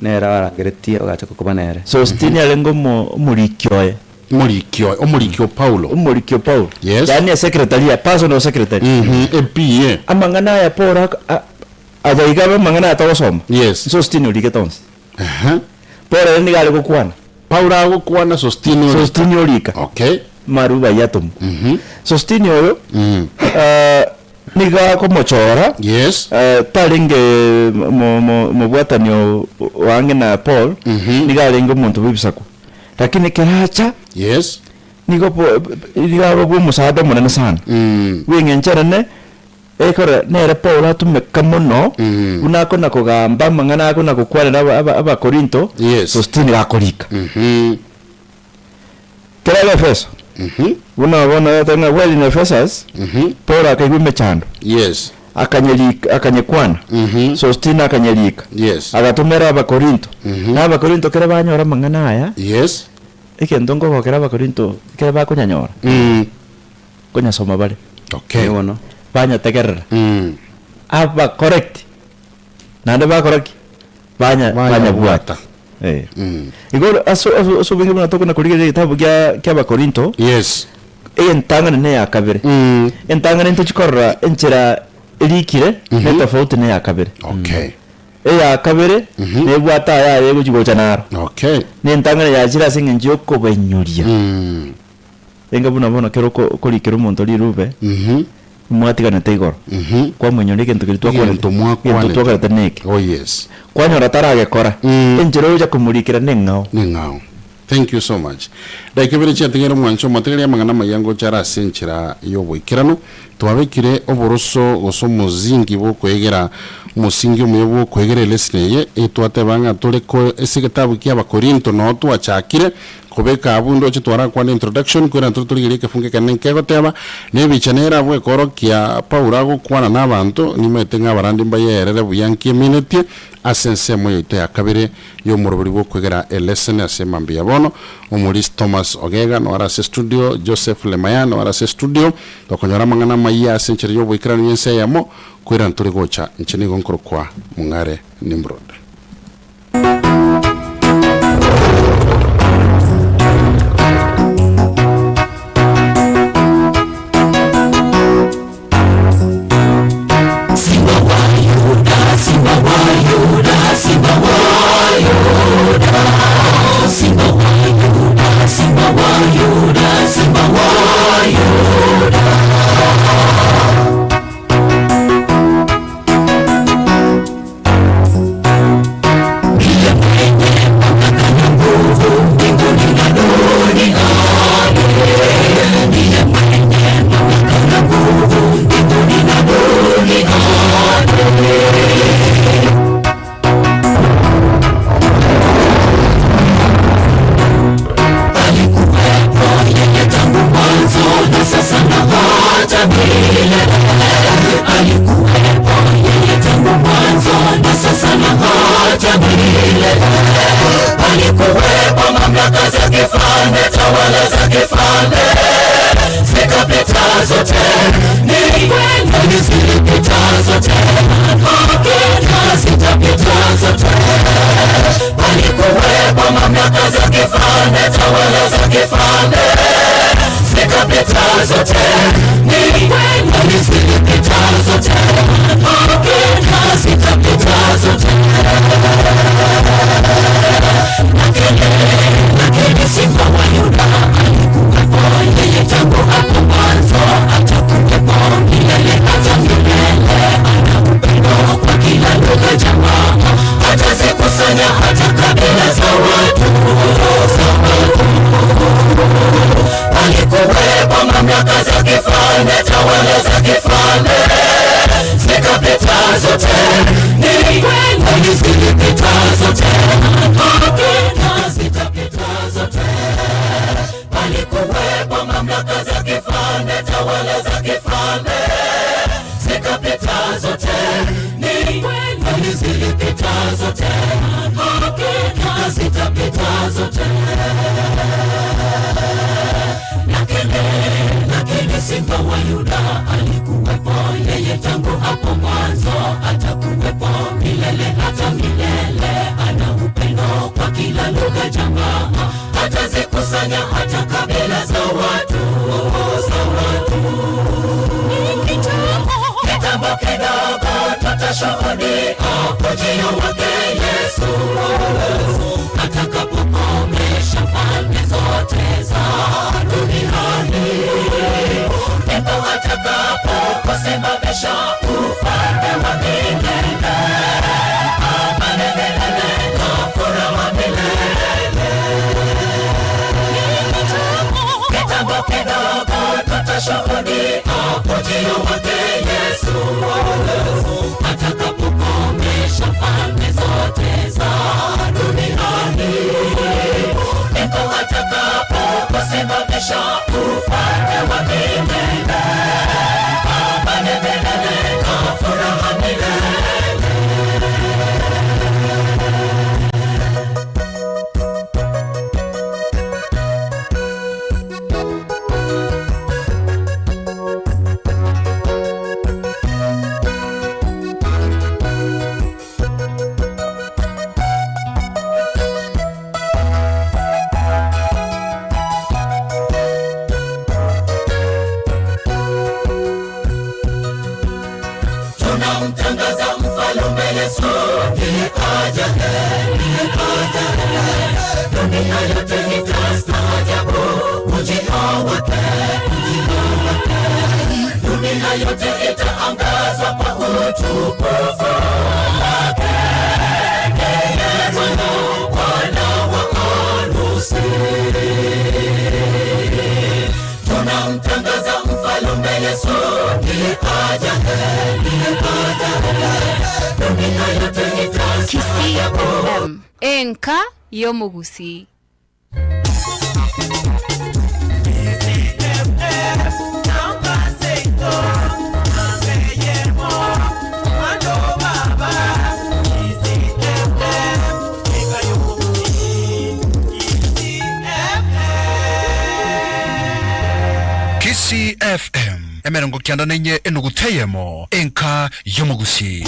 nera warageretie ugacha kukuba nere Sostini alengo murikyoe Omurikyo Paulo. Yes. Yani secretary, personal secretary. PA. Amangana ya pora adaigabe mangana atawasoma. Yes. Sostini uliketons. Pora ni gale kukwana. Paula agukwana Sostini ulika. Okay. Maruba yatum. Sostini oyo. Niga ko mochora. Yes. Talinge mubwatanyo wange na Paul. Niga lengo muntu bibisako. Lakini keracha. Yes. Niga bo musada munene sana. Winge ncharane ekora nere Paul atumeka muno. Unako na kugamba mangana ako na kukwana aba Korinto. Yes. Sostini gakolika. Kera Efeso. Una tena well in Ephesus. Paul akagwime chando. Yes. Akanyekwana. Sostini akanyelika. Yes. Agatumera aba Korinto. Na aba Korinto kera banyora mangana aya. Yes. Ike ndongo ko kera aba Korinto kera ba kunyanyora. Kunya soma bale. Okay. Wono. Banya tegerera. Aba correct. Nande ba correct. Banya buata. Igoro aso bingi muna toko na kuligere kitabu kya ba Korinto. Yes. Entangana ne yakabere. Entangana into chikorra enchera elikire ne tofauti ne yakabere. Okay. Ya kabere ne bwata ya yego chigocanaro. Okay. Ne entangana ya chira singe njoko benyuria. Enga buna kero kolikero monto lirube. Mwatigana tegoro. Kwa mwenyori kento kilitwa kwa kento kwa teneke. Oh yes. Kwa nyora tarage kora. Enjero uja kumulikira nengao. Thank you so much. Daikebere cyategera mwancho mategera yamangana mayango cyara senchira yoboikirano twabekire oboroso goso muzingi bo kwegera musingi umuyebo kwegera lesneye etwatebanga toleko esigetabu kya Korinto no twachakire kubeka abundo chitwara kwa introduction kwera tutuligire kefunge kanenke goteba nebichanera bwe koro kya Paula go kwana nabantu nimetenga barandi mbayerere buyanki minute asense moyo ya kabere yo muruburi bwo kwegera lesson asemambia bono umulis Thomas Ogega no arase studio Joseph Lemayan no arase studio dokonyora mangana maiya asenchero yo bwikira nyense yamo kwera nturigocha nchini gonkoro kwa mungare Nimrod. Alikuwepo yeye tangu hapo mwanzo, atakuwepo milele hata milele. kusanya hata kabila za watu. Kitambo kidogo tutashuhudia ujio wake Yesu atakapokomesha falme zote za duniani. Ndipo atakaposimamisha ufalme wa milele, amani milele na furaha milele. Kitambo kidogo tutashuhudia ujio wake Yesu atakapokomesha falme zote za duniani. Ndipo atakaposimamisha ufalme wa milele, amani milele na furaha milele. Tunamtangaza mfalme Yesu, ndiye aja, dunia yote itastaajabu ujio wake. Dunia yote itaangazwa kwa utukufu wake. Yeye Bwana wa harusi. Tunamtangaza mfalme Yesu, ndiye aja, dunia yote itastaajabu. Enka y'omugusi. Kisi FM emerongo kianda nenye enuguteyemo enka y'omugusi.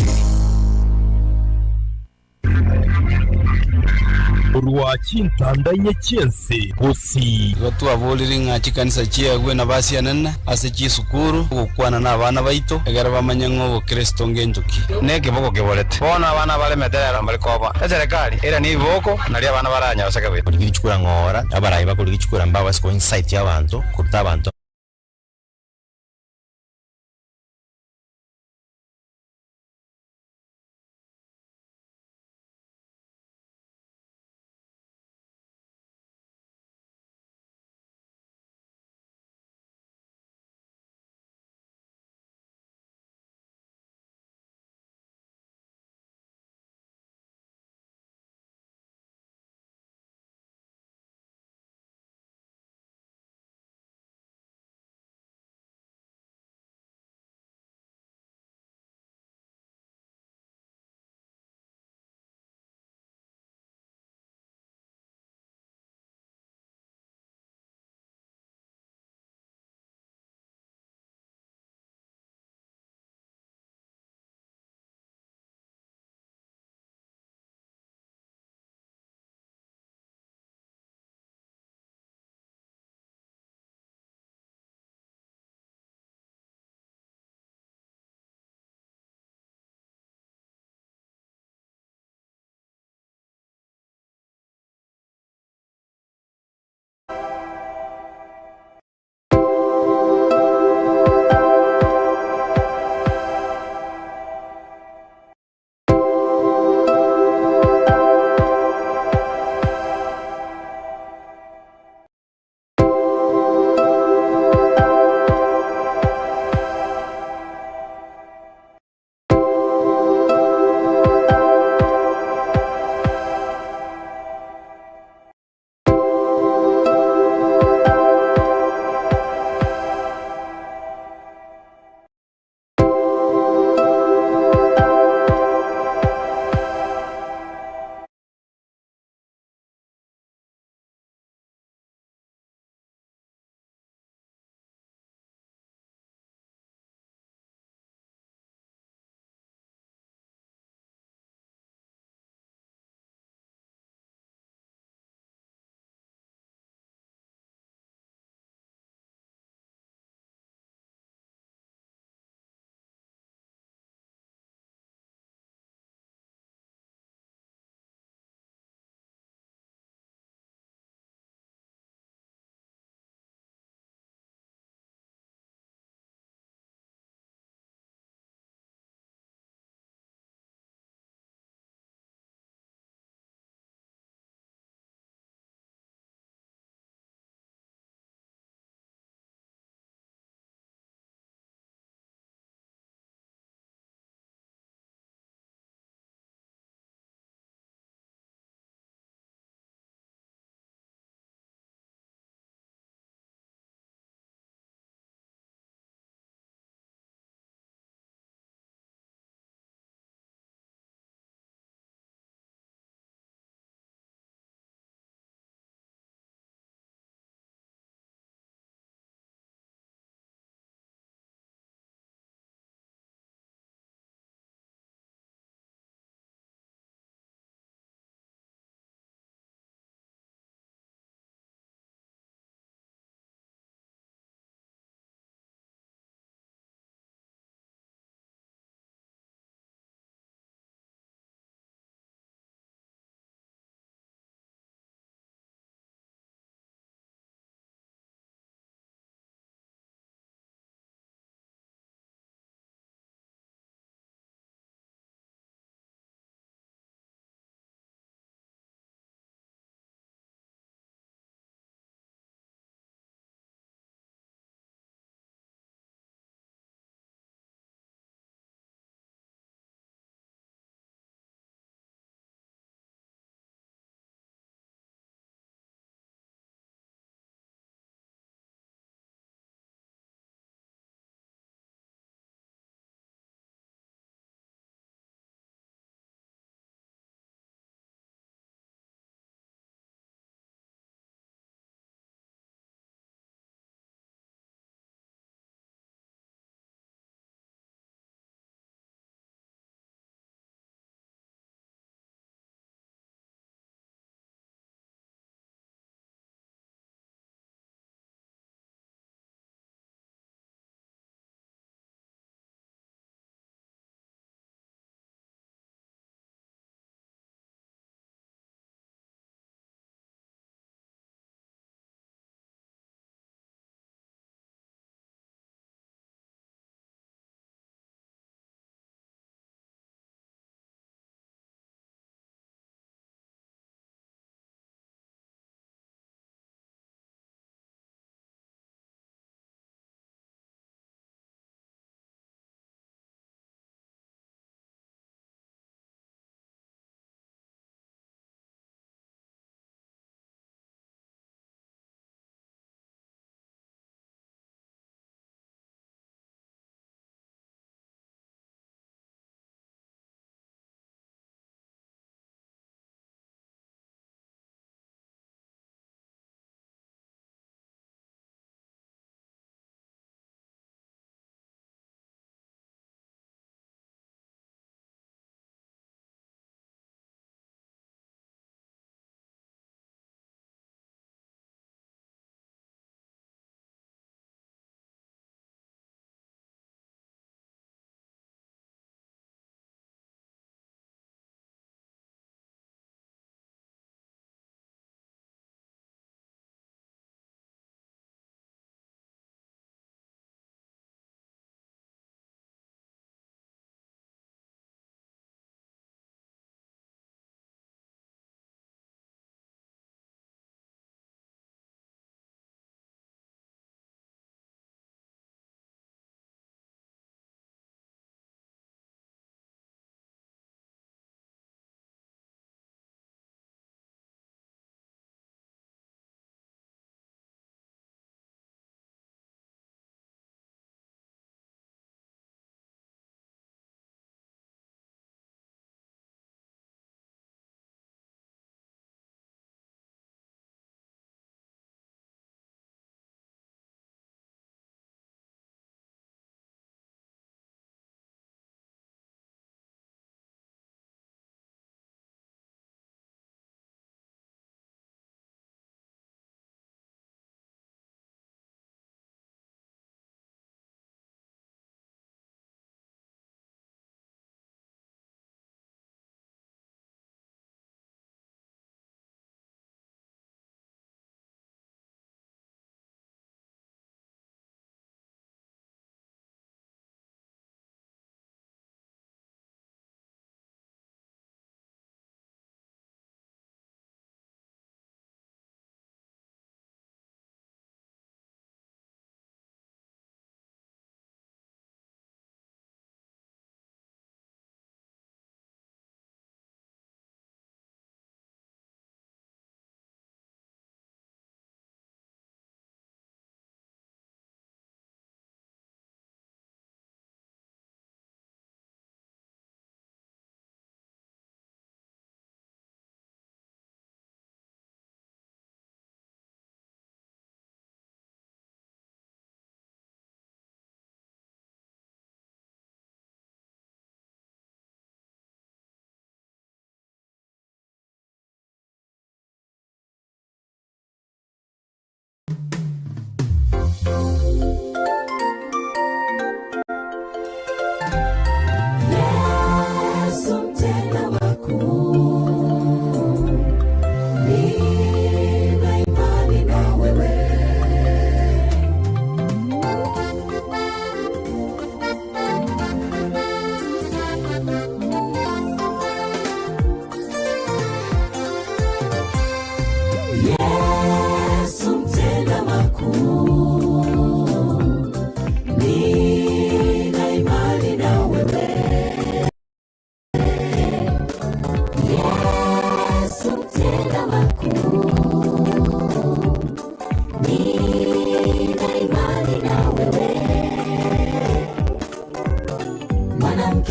Urwa chintandanye chense gusi batu aboliri ng'achi kanisa chiegwe na basianene ase chisukuru gukwana na abana baito egera bamanya ng'obo Kristo ngenjoki neke boko keborete bona abana balemeterera mbali koba eserikali era ni boko nali abana baranya basaka betu kuligichukura ng'ora abarayi bakuligichukura mbaba siko insight y'abantu kuruta abantu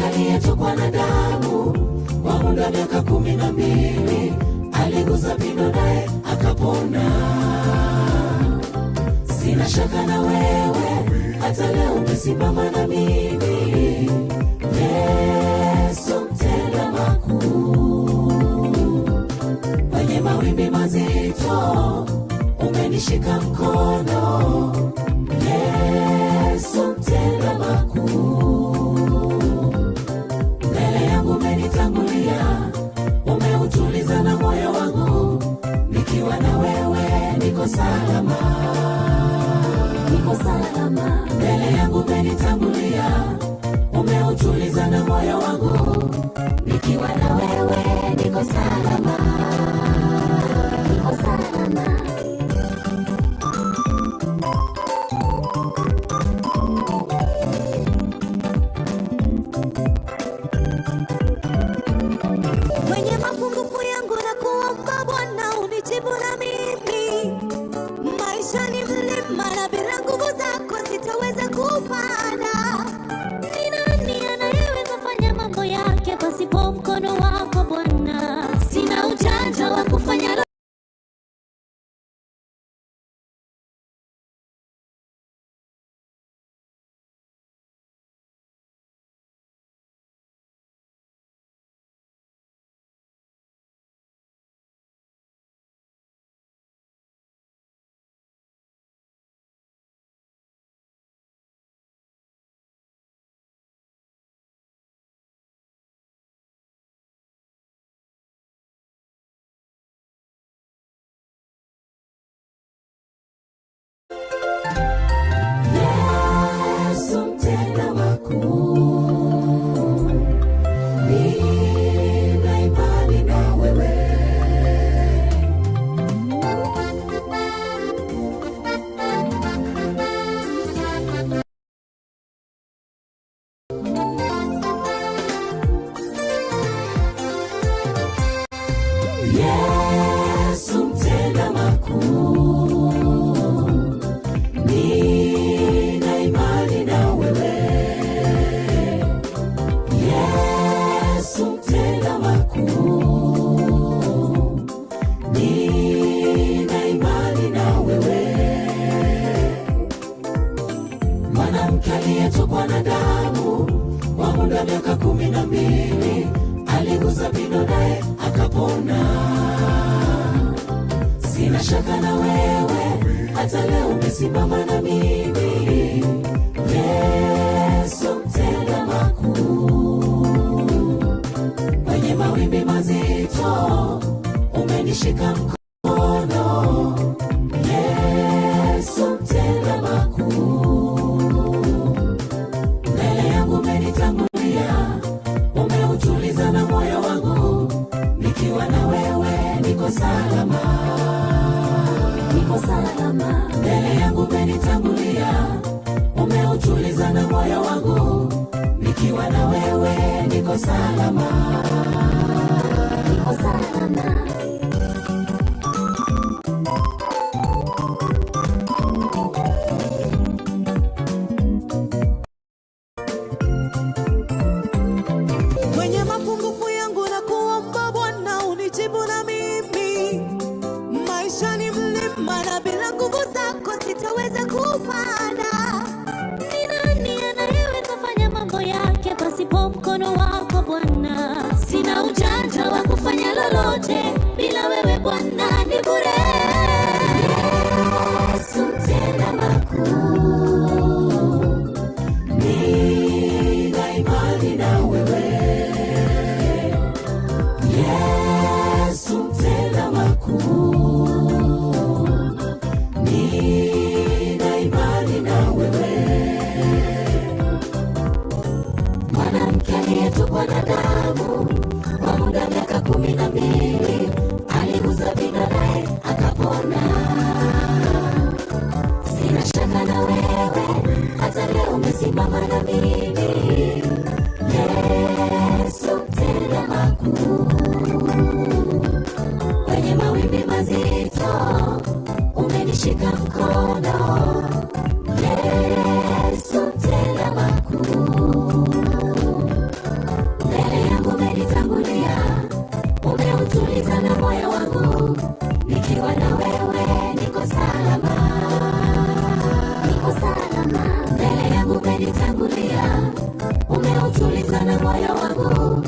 aliyetokwa na damu kwa muda wa miaka 12, aligusa pindo naye akapona. Sina shaka na wewe, hata leo umesimama na mimi. Yesu mtenda makuu, kwenye mawimbi mazito umenishika mkono. Yesu mtenda makuu, mbele yangu umenitangulia, umeutuliza na moyo wangu. Nikiwa na wewe niko salama, niko salama. Mbele yangu umenitangulia, umeutuliza na moyo wangu. Nikiwa na wewe niko salama, niko salama. Mwenye mapungufu yangu na kuomba Bwana unijibu na mimi. Maisha ni mlima na bila nguvu zako sitaweza kupanda. Ni nani anayeweza fanya mambo yake pasipo mkono wako Bwana? Sina ujanja wa kufanya Yesu mtenda makuu, nina imani na wewe. Yesu mtenda makuu, nina imani na wewe. Yesu mtenda makuu, nina imani na wewe. Mwanamke aliyetokwa na damu kwa muda wa miaka 12, aligusa pindo naye akapona. Sina shaka na wewe, hata leo umesimama na mimi. Yesu mtenda makuu, kwenye mawimbi mazito umenishika mkono. Yesu mtenda makuu, mbele yangu umenitangulia, umeutuliza na moyo wangu. Nikiwa na wewe niko salama, niko salama. Mbele yangu umenitangulia, umeutuliza na moyo wangu. Nikiwa na wewe niko salama, niko salama. mwenye mapungufu yangu na kuomba Bwana unijibu na mimi. Maisha ni mlima na bila nguvu zako sitaweza kupanda. Ni nani anayeweza fanya mambo yake pasipo mkono wako Bwana? Sina ujanja wa kufanya lolote bila wewe Bwana, ni bure. umenishika mkono. Yesu tena makuu, mbele yangu umenitangulia, umeutuliza na moyo wangu, nikiwa na wewe niko salama, niko salama. Mbele yangu umenitangulia, umeutuliza na moyo wangu,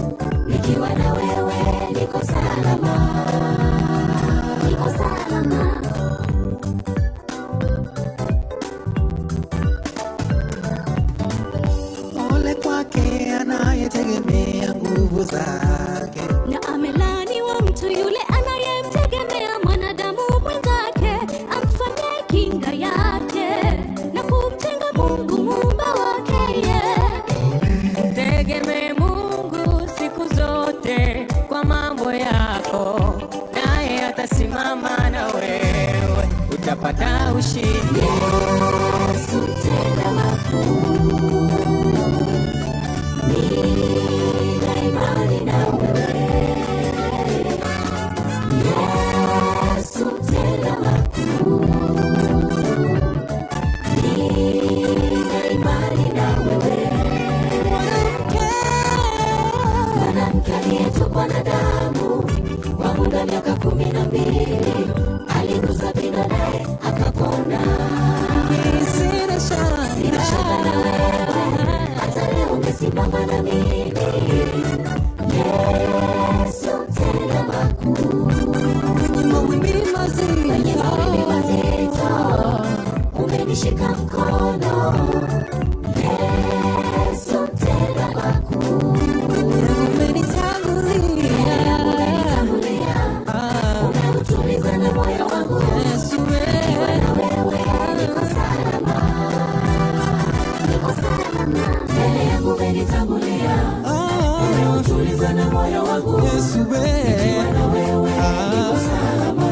nikiwa na wewe niko salama, niko salama. Ole kwake anayetegemea nguvu zake, na amelaniwa mtu yule anayemtegemea mwanadamu mwenzake, amfanye kinga yake na kumtenga Mungu muumba wake. Tegemee Mungu siku zote kwa mambo yako, naye atasimama na wewe, utapata ushindi. Yesu tena makuu, nina imani na wewe. Yesu tena makuu, nina imani na wewe. Mwanamke aliyetokwa na damu kwa muda wa miaka 12, aligusa pindo naye akapona. sina shaka na wewe, hata leo umesimama na mimi. Yesu tena makuu, kwenye mawimbi mazito umenishika mkono. Yesu tena makuu, umenitangulia, umeutuliza na moyo wangu, nikiwa na wewe niko salama, niko salama. Mbele yangu umenitangulia, umeutuliza na moyo wangu, nikiwa na wewe niko salama,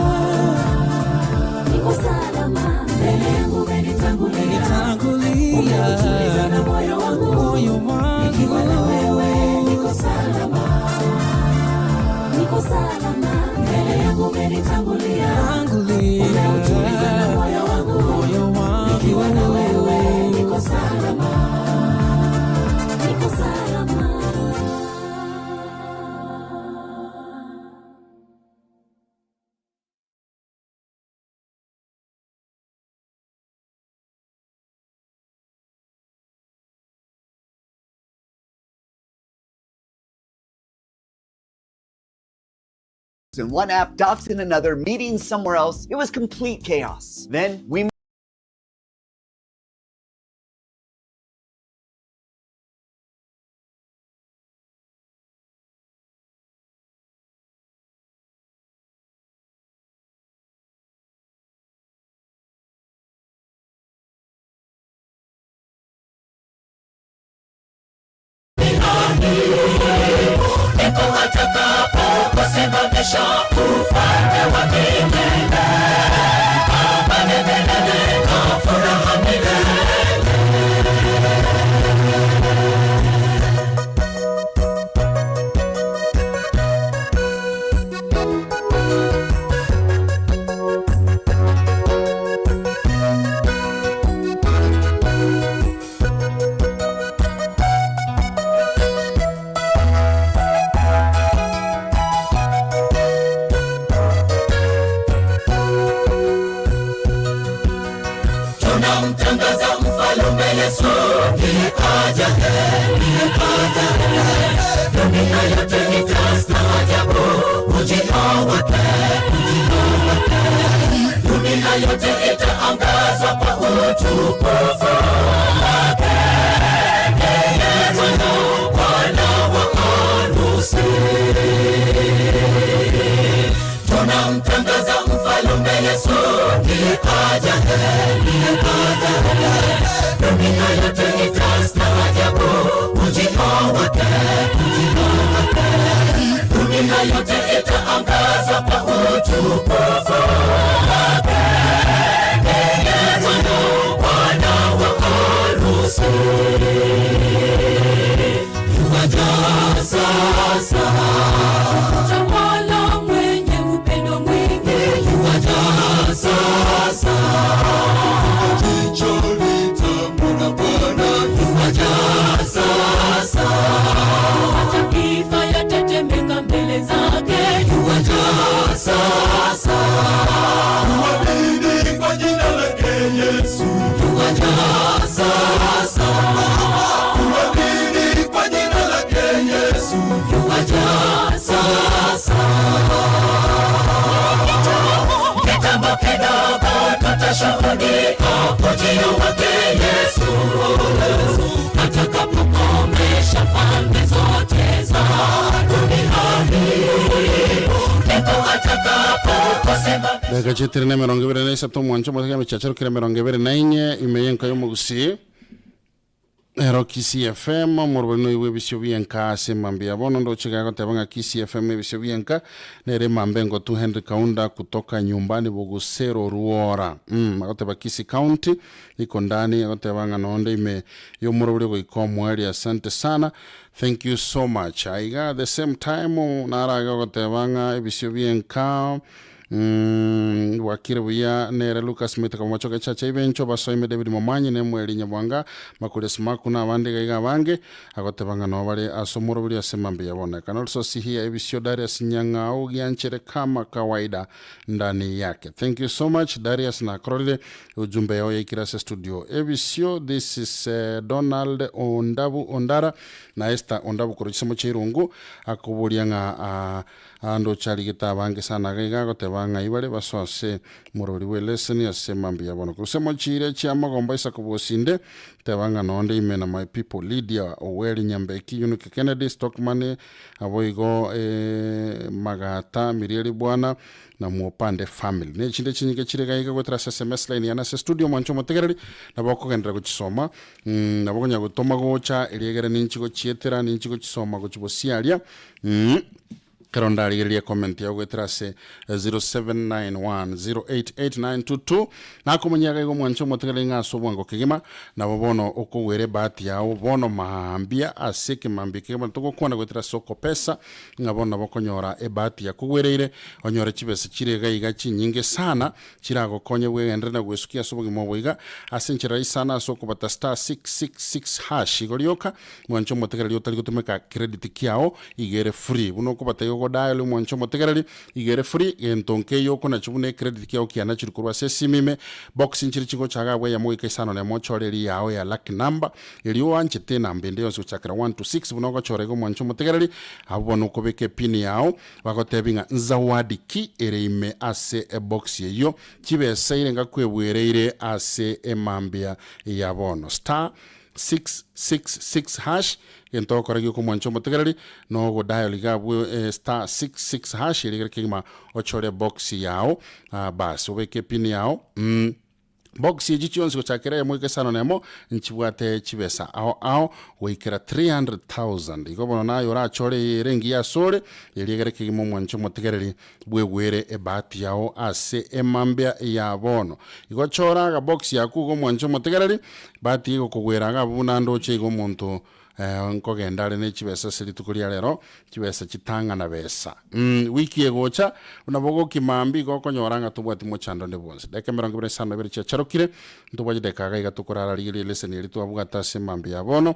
niko salama. Mbele yangu umenitangulia, umeutuliza na moyo wangu, nikiwa na wewe niko salama, niko salama. Mbele yangu umenitangulia, umeutuliza na moyo wangu, nikiwa na wewe niko salama, niko salama. In one app, docs in another, meetings somewhere else. It was complete chaos. Then we kusimamisha ufalme wa milele, amani milele na furaha milele. Tunamtangaza mfalme Yesu, ni aja heri, dunia yote itastaajabu ujio wake, dunia yote itaangaza kwa utukufu wake. Yeye Bwana wa harusi, tunamtangaza mfalme Yesu, ni aja heri, dunia yote itastaajabu ujio wake, dunia yote itaangaza kwa utukufu wake. Yeye Bwana wa harusi, yuaja sasa, tawala mwenye upendo mwingi, yuaja sasa. yuwaja sasa, mataifa yatetemeka mbele zake, yuwaja sasa, tuamini kwa jina lake Yesu, yuwaja sasa, tuamini kwa jina lake Yesu, yuwaja sasa. Kitambo kidogo tutashuhudia ujio wake Yesu, atakapokomesha falme zote za duniani, ndipo atakaposema. Daga chitirine mirongo ibiri na isatu mwancho mutega michacharo kire mirongo ibiri na inye imeyenka yo mugusi ero Kisi FM morwano iwe bisyo bienka semambia bono ndo chigago tabanga Kisi FM bisyo bienka nere mambengo tu Henry Kaunda kutoka nyumbani Bogosero Ruora agoteba Kisi County iko ndani agotabanga nonde ime yo morwano iko area. Asante sana, thank you so much. Aiga the same time nara agotabanga bisyo bienka wakire buya nere Lucas Smith kama machoka chacha ibencho basoime David Momanyi ne mweli nyabwanga makule smaku na abandi gaiga bange agotebanga no bale asomoro buli asemambe yabona. Can also see here ebisyo Darius Nyang'ao gianchere kama kawaida ndani yake. Thank you so much Darius na Krole ujumbe yao ya Kirasa studio ebisyo. This is Donald Ondara na Esther Ondabu kurukisemo chirungu akubulianga ando chali gitabange sana gaiga gotebanga ibale basose murori we lesson asemambe yabona kusemo chire cyama gomba isa kubosinde tebanga nonde imena my people Lydia Oweli Nyambeki Unique Kennedy Stockman aboigo Magata Mirieli bwana na Muopande family ne chinde chinyike chire gaiga gotra SMS line yana se studio mancho motegereri nabako gendra guchisoma nabako nyago toma gocha eliegere ninchigo chietera ninchigo chisoma gochibosialia karondari comment ya gwetrase 0791088922 nako munyaga go mwancho motegele ngaso bwango kigima na bobono okowere bahati yao bono mahambia aseke mambike batoko kwana gwetrase oko pesa ngabona bokonyora bahati ya kugwereire onyore chibese chirega iga chinyinge sana chirago konye we endrena gwesukia sobogi moboiga asenchira isana soko bata star 666 hash igorioka mwancho motegele yotali gutumeka credit kiao igere free buno ko batayo go dial mwancho motegereri igere free entonke yoko na chubune credit kiao kiana chirukurwa sesimime box nchiri chigo chaga we ya moika isano na mochoreri yao ya lucky number iliyo anchete na mbende yonse chakra 1 to 6 bunogo chorego mwancho motegereri abono ko beke pin yao bagotebinga nzawadi ki ereime ase box yeyo chibese nga kwebwereire ase emambia yabono star 666 hash ento koragi ko mwancho motegereri no go dial gabwe star 66 hash ile kima ochore box yao bas obeke pin yao box yejichi onse chakere mweke sano nemo nchibwate chibesa ao weikera 300,000 ikobono nayo ra chore rengi ya sore ile kimo mwancho motegereri bwegwere bahati yao ase emambia ya bono igochora ga box yaku go mwancho motegereri bahati go kugwera ga bunando che go muntu nkogendale ne chibesa silitukulia lero chibesa chitanga na besa wiki egocha unabogo kimambi gokonyoranga tubwati mochando ne bonse deke merongo bere sana bere charokire ntubwaje deka ga tukurara ligile leseni eri twabugata semambi yabono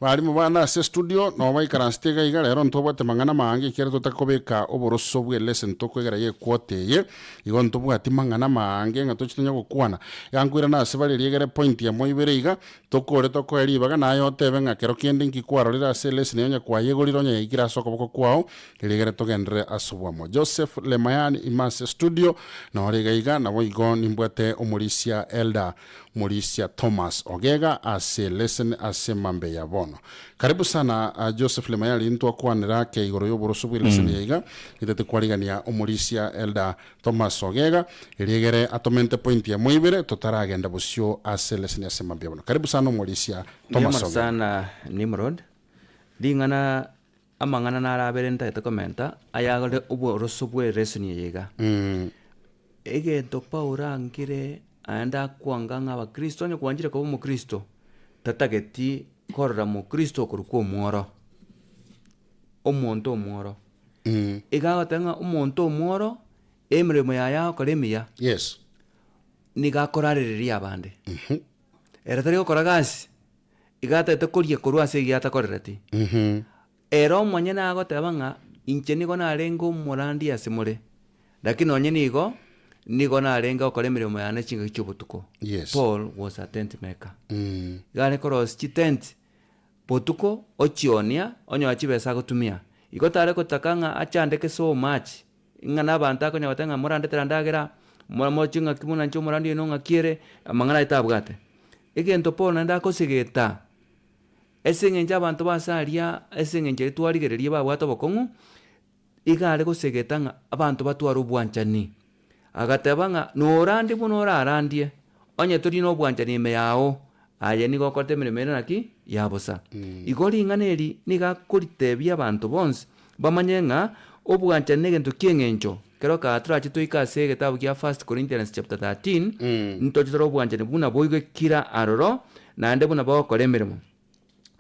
bali mu bana se studio no baikaranstega iga lero ntubwate mangana mangi kere tutakobeka oboroso bwe lesson tokwegera ye kwoteye igo ntubwati mangana mangi ngatochitanya gukwana yangwira na sebali ligere point ya moibere iga tokore tokweri baga nayo tebe ngakero kende nkikwarorira se lesson yonya kwa yegoliro nya igira soko boko kwao ligere togendre asubwamo Joseph Lemayani imase studio no liga iga na boigo nimbwate omulisia Elda Mauricia Thomas Ogega ase lesson ase mambe ya bono. Karibu sana Joseph Lemayali ntwa kwanira ke igoro yoboroso bwe lesson yiga itete kwaligania omulisia Elda Thomas Ogega eligere atomente point ya moibere totaragenda busyo ase lesson ase mambe ya bono. Karibu sana omulisia Thomas Ogega. sana Nimrod dingana amangana narabere ntete komenta ayagole oboroso bwe lesson yiga ege topaura ngire anda kuanganga wa Kristo nya kuanjira kwa mu Kristo tatageti korra mu Kristo kuruko omworo omonto omworo igaga tanga omonto omworo emiremo yaya koremia yes niga koraririria abande era tari gukora gasi igatete koria korwa ase giatakorereti ero mwanya nagoteba ng'a inche nigo narenge omorandi ase more lakini onye nigo narenge okora emiremo yane chingaki chia obotuko. Yes. Paul was a tent maker. Gare korosi chitent botuko ochionia onyoa chibesa agotumia igo tare kotaka ng'a achandeke so much ng'a nabantu akonyagota ng'a morandetera ndagera mochi ng'aki buna nche omorandi eno ng'akiere amang'ana etabwate egento Paul naende akosigeta ase eng'enche abanto basaria ase eng'enche etwarigereria babwate obokong'u iga are gosegeta ng'a abanto batwara obwanchani agateba ng'a norandi buna orarandie onye tori na obwanchani ime yao aye nigo okorete emeremo ere naki yabosa igo ring'ana eri niga koritebia abanto bonsi bamanye ng'a obwanchani na egento kia eng'encho kero katurachi toika ase egetabu gia 1 Corinthians chapter 13 ntochitora obwanchani buna boigekira aroro naende buna bagokora emeremo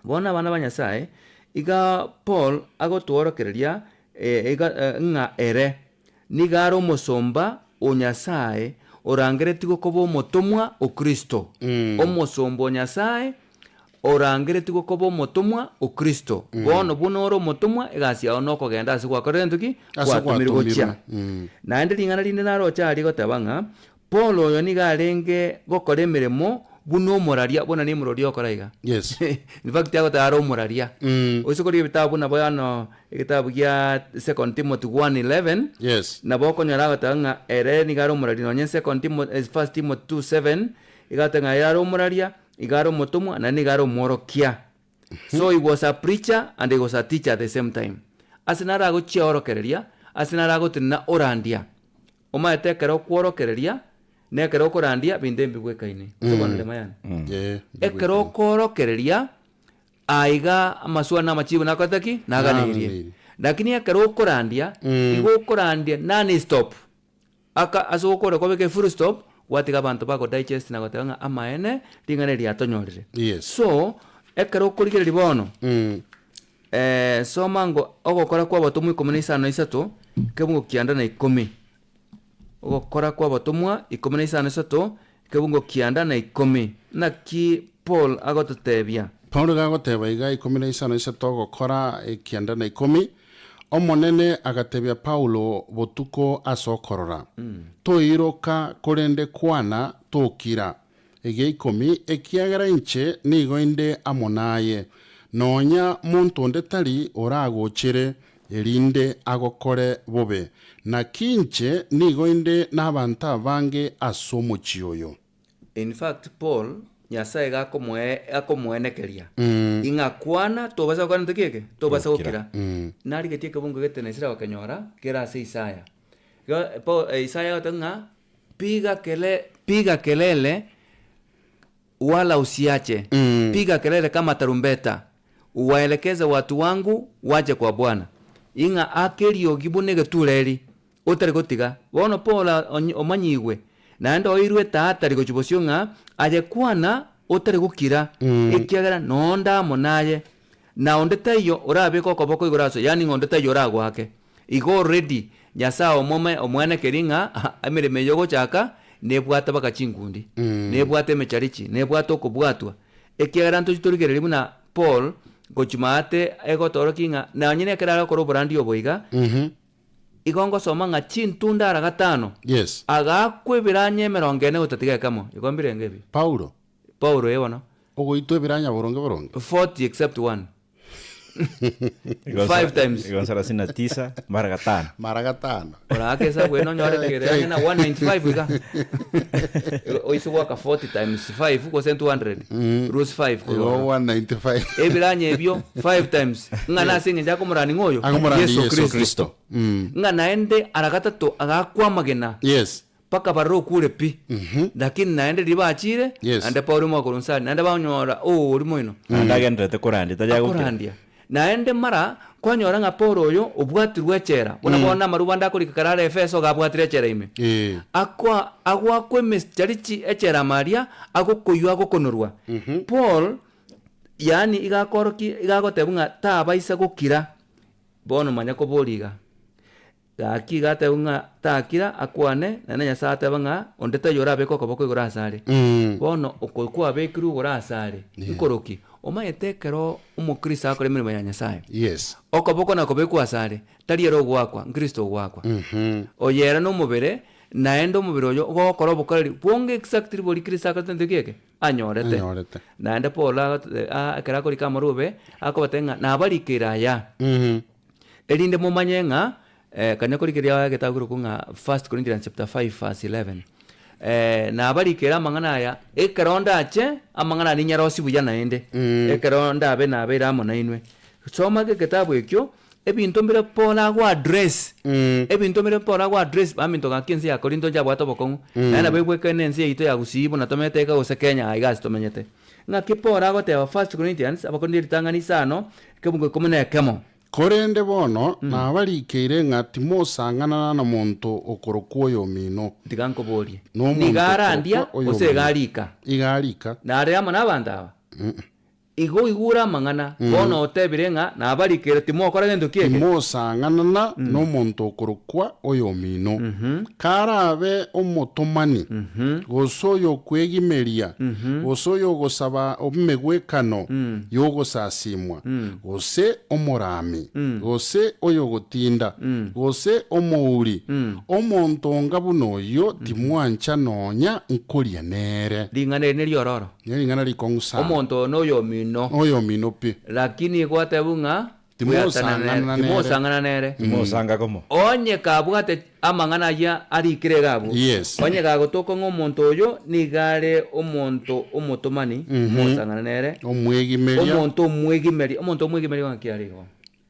bona abana ba Nyasaye iga Paul agotworokereria ng'a ere niga are omosomba o Nyasaye orangereti gokoba omotomwa o Kristo omosomba o Nyasaye orangereti gokoba omotomwa o Kristo bono buna ore omotomwa egasi yao nokogenda ase gwakorera entoki gwatumire gochia naende ring'ana rinde narocha ari goteba ng'a Paul oyo niga arenge gokora emeremo buna omoraria bona ni omorori okora iga. Yes. In fact agoteba are omoraria oisokori ebitabu nabo yano egitabu gia 2 Timothy 1:11 yes nabo okonyora agoteba ng'a ere niga are omoraria nonye 1 Timothy 2:7 igate ng'a are omoraria iga are omotomwa na niga are omworokia. So he was a preacher and he was a teacher at the same time. Ase nara agochia orokereria ase nara agotinana orandia omaete ekero okworokereria na ekero okorandia binde mbigwekaine sobanure mayane ekero okorokereria aiga amaswa na machibu nakotaki naganeirie lakini ekero okorandia igo okorandia nani stop aka asokore kobeke full stop watiga abantu bako digest na gotanga amaene ringane riatonyorire. Yes. So ekero okorigereria bono somango ogokora kwa batomwa 15 kebungo kianda na 10 ogokora kwa batomwa 15 kebungo kianda na 10 naki Paul agototebia Paulo gagoteba iga 15 ogokora kianda na 10 omonene agatebia Paulo botuko asokorora toiroka korende kwana tokira ege 10 ekiagera inche nigo inde amonaye nonya muntu onde tari oragochere erinde agokore bobe na kinche nigo inde n'abantu abange asomochi oyo. In fact Paul Nyasaye gakomwenekeria ing'a kwana tobasa gokora ntekeke tobasa gokira narigetie kebungo getenesira bakanyora kera ase Isaya Isaya gotanga piga kelele wala usiache piga kelele kama tarumbeta uwaelekeze watu wangu waje kwa Bwana ing'a akerio gibunege tureri otari gotiga bono Paul omanyigwe naende oirwe taatari gochibosio ng'a aye kwana otari gokira ekiagera nonda monaye na onde tayo orabe kokoboko igoraso yani ngonde tayo oragwake igo already Nyasaye omwenekeria ng'a emereme yogochaka nebwata bakachingundi nebwata emecharichi nebwata okobwatwa ekiagera ntochitorigereria buna Paul gochimate egotoroki ng'a nonye nekera okora oborandi oboiga igongo soma ng'a chintunda ara 5 yes agakwebera anye 40 gotatiga kamo igombire ngebi Paulo ebono ogoito ebiranya boronge 40 except 1 5 times igon 39 mara gatano ora akesa bueno nyore tegere na 195 iga oiso waka 40 times 5 ko 200 rules 5 ko 195 ebiranya ebyo 5 times ngana singe jako murani ngoyo Yesu Kristo ngana ende aragatatu agakwamagena yes paka baro kure pi lakini naende ribachire ande Paulo mwakoronsani naende banyora urimo ino ndagendete kurandi tajagukirandia naende mara kwanyora ng'a Paulo oyo obwatirwe echera bona marubanda akorika karare Efeso gabwatire echera ime agwakwe mescharichi echera maria agokoywa agokonorwa Paul yani igagoteba ng'a tabaisa gokira bono manya koboriga gaki gatebu ng'a takira akwane nane Nyasaye ateba ng'a onde tayo orabe kokoboko igora asare bono okokwa bekiru igora asare ikoroki omaete kero omukristo akora emirimo ya nyasaye yes okoboko nako bekwasare tariere ogwakwa nkristo ogwakwa oyera nomobere naende omobere oyo gokora obokoreri bwonge exactly bori kristo akotente kieke anyorete naende Paul ekero akorika amarube akobatenga nabarikera aya erinde momanye ng'a kanya korikeria getaguruku ng'a 1 Corinthians chapter 5 verse 11 nabarikera amang'ana aya ekero ndache amang'ana ni nyarosi buya naende ekero ndabe nabere amo nainwe soma kitabu ekio ebinto mbere Paul agwa address ebinto mbere Paul agwa address baminto gakinsi ya Korinto ja bwato bokongu na bwekwe nensi yito ya gusibu na tometeka gose Kenya aigas tomenyete ng'aki Paul agoteba 1 Corinthians abakondi ritangani sano kebungo komene kemo korende bono nabarikeire ng'a timosang'ana na monto okorokwa oyo mino tigankoborie nigarandia ose igarika nare amo n'abantu aba igo igura amang'ana bono otebire ng'a nabarikere timokora gento kieke timosang'anana n'omonto okorokwa oyo mino karabe omotomani gose oyo okwegimeria gose oyo ogosaba omegwekano yogosasimwa gose omorami gose oyo gotinda gose omouri omonto nga buno oyo timwancha nonya nkoria nere ring'ana eri neriororo nering'ana rikongusa omonto noyo mino pi lakini gwatebu ng'a timosang'ana nere timosanga komo onye kabwate amang'ana aya arikire gabu yes onye gagotoka ng'omonto oyo nigare omonto omotomani mosang'ana nere omwegimeria omonto omwegimeria ng'akiarigo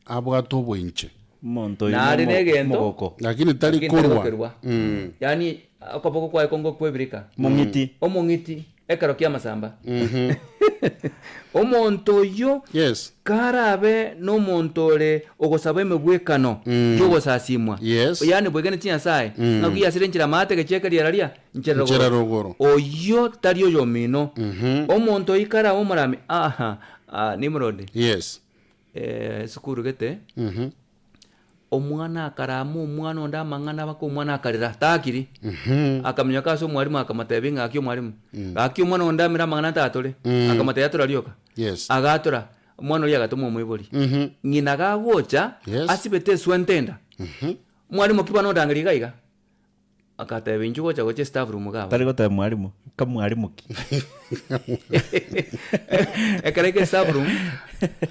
abwate obwenche monto nari negento lakini tari korwa yani akopoko kwae kongo kwebirika omong'iti ekero kia masamba omonto oyo yes karabe n'omonto ore ogosaba emegwekano yogosasimwa yani bwegene chinyasaye ng'akuyasire nchira matege chekeriera ria nchera rogoro oyo tari oyo mino omonto ikara omorami nimrod yes sukuru gete omwana akaramu omwana onda amang'ana bako omwana akarira takiri akamenya kaso omwarimu akamatebe ng'aki omwarimu ng'aki omwana onda amira amang'ana tatore akamatebe atora rioka agatora omwana oyo agatoma omwibori ng'ina gagocha asibete eswa entenda mwarimu kiba nodangeri gaiga akatebe inchu gocha gocha staff room gabo tari gotebe mwarimu kamwarimu ki ekareke staff room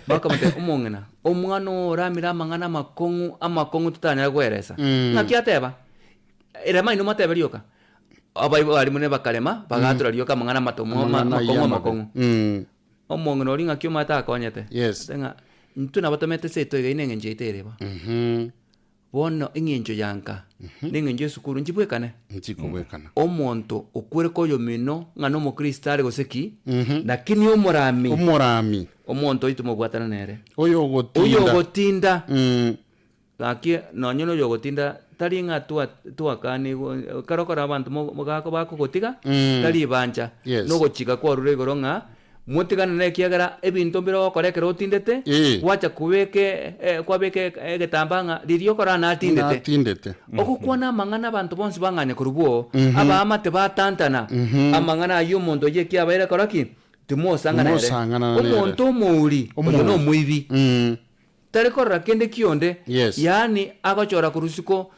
bakamate omong'ina omwana oramira amang'ana amakongu tutanyara gweresa ng'aki ateba erema ino matebe rioka abarimu ne bakarema bagatura rioka amang'ana makongu omong'ina ori ng'aki omata akonyete ng'a ntuna batomete seto iga ine eng'encho itereba bono eng'encho yanka n'eng'encho esukuru nchibwekane omonto okwereka oyo mino ng'a n'omokristo are goseki lakini omorami omonto oito mogwatana nere oyo ogotinda ng'aki nonye n'oyo ogotinda tari ng'a twakani karokora abanto mogako bakogotiga tari bancha nogochika kwarure igoro ng'a mutigana nekiagera ebinto mbiro okorekera otindete wacha kubeke kwabeke egetamba ng'a ririo kora natindete okukwana amang'ana abantu bonsi bang'anya korubwo abaamate batantana amang'ana ayo omonto ye kiabaire koraki timosang'ana omonto omouri oyo nomoibi tari korora kende kionde yani agochora kurusiko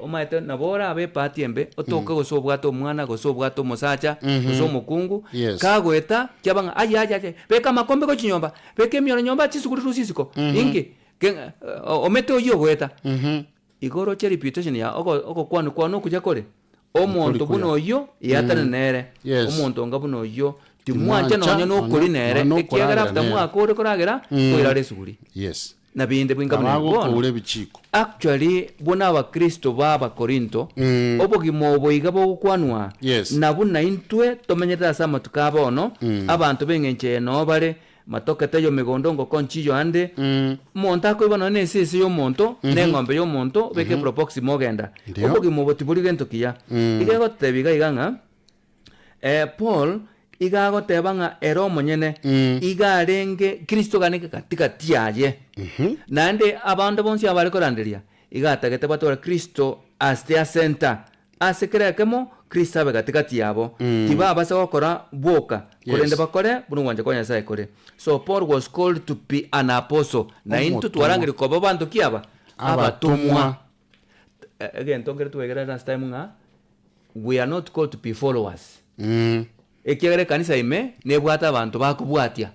omaete nabora abe patiembe otoke gose obwate omwana gose obwate omosacha gose omokungu kagweta kiabanga aya beka makombe gochinyomba beka emioro nyomba chisukuru rusisiko ingi omete oyo gweta igoro che reputation ya ogokwanu kwanu kuja kore omonto buno oyo yatana nere omonto nga buno oyo timwanja nonye nokuri nere ekiagera after mwaka ore koragera koirare suguri na binde bwinga bw'abakore bichiko actually bona abakristo baba Korinto obogimo oboiga bogukwanwa na buna intwe tomenyeta sama tukabono abantu beng'enche no bare matokete yo migondo ngo konchiyo ande monta ko ibano ne sisi yo monto ne ngombe yo monto beke propoxi mogenda obogimo botiburi gento kiya igego tebiga iganga Paul igago tebanga ero monyene igarenge Kristo ganeke katika tiaje nande abantu bonsi abari koranderia igatagete batora Kristo as their center asekere kemo Kristo abe katika tiabo tiba basa gukora boka Korende bakore bunu wanje kwa Nyasaye kore. So Paul was called to be an apostle. Na into twarangire ko babantu kiaba abatumwa. Again tongere tuwegera last time nga we are not called to be followers. Ekigere kanisa ime nebwata abantu bakubwatia.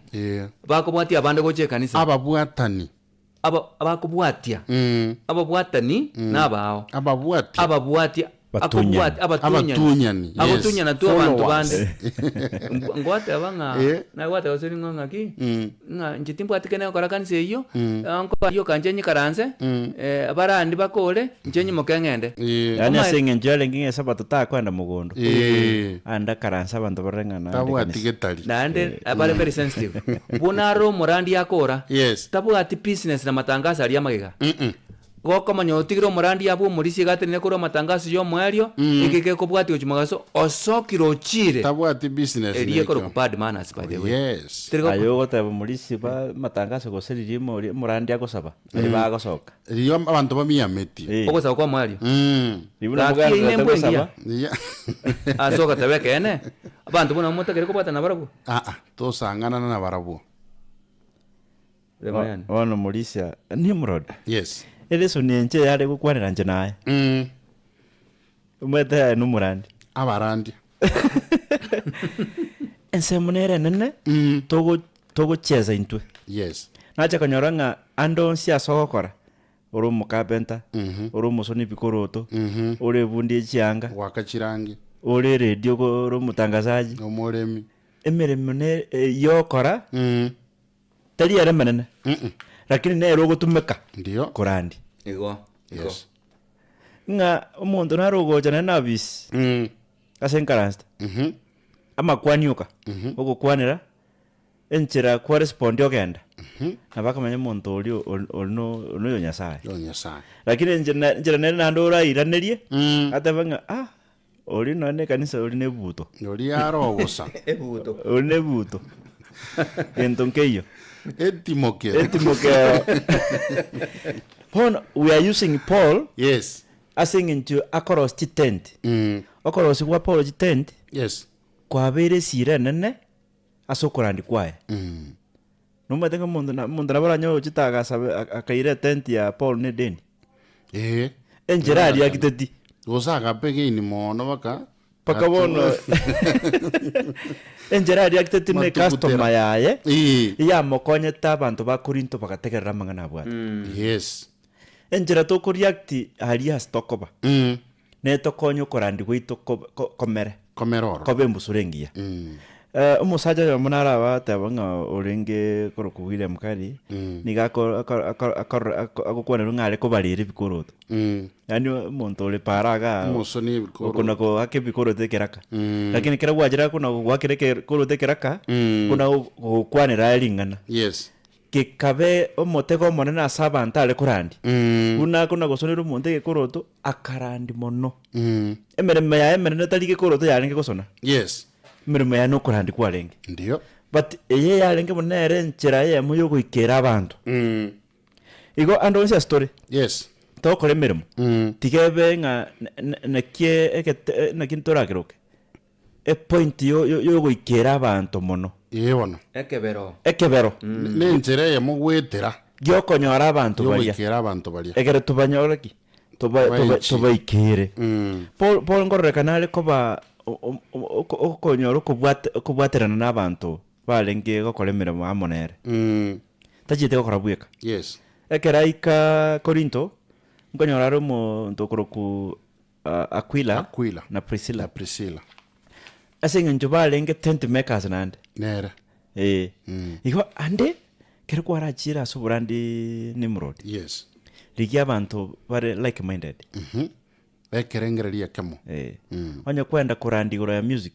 Bakubwatia abande goche kanisa. Ababwatani. Abakubwatia. Ababwatani nabao. Ababwatia. Abatunyani. Abatunyana tu abantu bande. Ngwate abanga na gwate osiri ngonga ki. Nga njitimbo atikene okora kanisa iyo. Anko iyo kanjenyi karanze. Abarandi bakole njenyi mokengende. Yani asinge njale nginge sabato ta kwenda mugondo. Anda karanza abantu barengana. Tabu atigetali. Nande abare very sensitive. Bunaro morandi yakora. Tabu ati business na matangazo ali amagega. Goko manyotigiro morandi yabo murisi gatene kuro matangazo yo mwario ikike ko bwati ochimugaso osokiro chire tabwati business eriye ko kupad manners by the way ayo gotaba murisi ba matangazo go seriri morandi agosaba ari bagosoka riyo abantu bamiyameti ogosa kwa mwario ibuna mugaza agosaba asoka tabeke ene abantu bona mutakere ko bata nabarabu tosangana na barabu ono murisi Nimrod Eleso nienche yale gukwanira nje naye. Umwete numurandi. Abarandi. Ensemunere nene togo cheza intwe. Nacha kanyoranga ando sia sokora. Oro mukabenta. Oro musoni bikoroto. Ore bundi chianga. Wakachirangi. Ore radio ko oro mutangazaji. Omoremi. Emere mune yokora. Tali yare manene. Lakini ne rogo tumeka. Ndio. Korandi. Ego. Nga umuntu narogo jana nabis. Asenkaransta. Ama kwanyuka. Ogo kwanira. Enchira corresponde ogenda. Nabaka manye muntu oli ono Nyasaye. Nyasaye. Lakini njira nene nandora iranerie. Atabanga oli none kanisa oli nebuto. Oli arogosa. Ebuto. Oli nebuto. Entonkeyo. Etimokeo. Paul, we are using Paul. Asing into Akoros tent. Akoros kwa Paul tent. Kwa bere sire nene asokorandi kwae. Numa tenga mundu na bara nyo chitaga sabe akaire tent ya Paul ne deni. Enjerari yakiteti. Osaga pege ni mono baka. Paka bono. Enjerari yakiteti ne customer yaye. Ya mokonye tabantu ba Korinto bakategerera mangana bwati. Enjera to kuriakti haria stokoba. Ne to konyo korandi gwito komere. Komeroro. Kobe mbusurengia. Umusaja ya munara wa tabanga orenge korokugire mukari. Niga akokwana ngale ko barire bikoroto. Yani muntu ole paraga. Musoni bikoroto. Kuna ko ake bikoroto keraka. Lakini kera wajira kuna wakireke koroto keraka. Kuna kwanira lingana. Kikabe omotego monene asaba ntale kurandi. Kuna gosonero monte koroto akarandi mono. Emereme ya emerene talike koroto yarenge gosona. Emereme ya no kurandi kwarenge. Ndio. But eye yarenge monere nchira ye muyo guikera abantu. Igo ando sia story. To kore meremo. Tikebe nga nakie ekete nakintora kiroke. E point yo guikera abantu mono. Yewono. Ekebero. Nenjere ya mugwetera. Gyo konyora abantu balia. Yo guikera abantu balia. Egere tubanyora ki. Toba ikere. Paul ngorre kanale koba okonyora kubwaterana n'abantu balenge gokoremera mu amonere. Tajite gokora bweka. Ekera ika Korinto ngonyora romo ntokoroku Aquila na Priscilla. Asing njubalenge tent makers nande. Nere. Iko ande kero kwara chira suburandi Nimrod. Ligi abantu bare like minded. Bekerengereria kemo. Onye kwenda kurandigura ya music.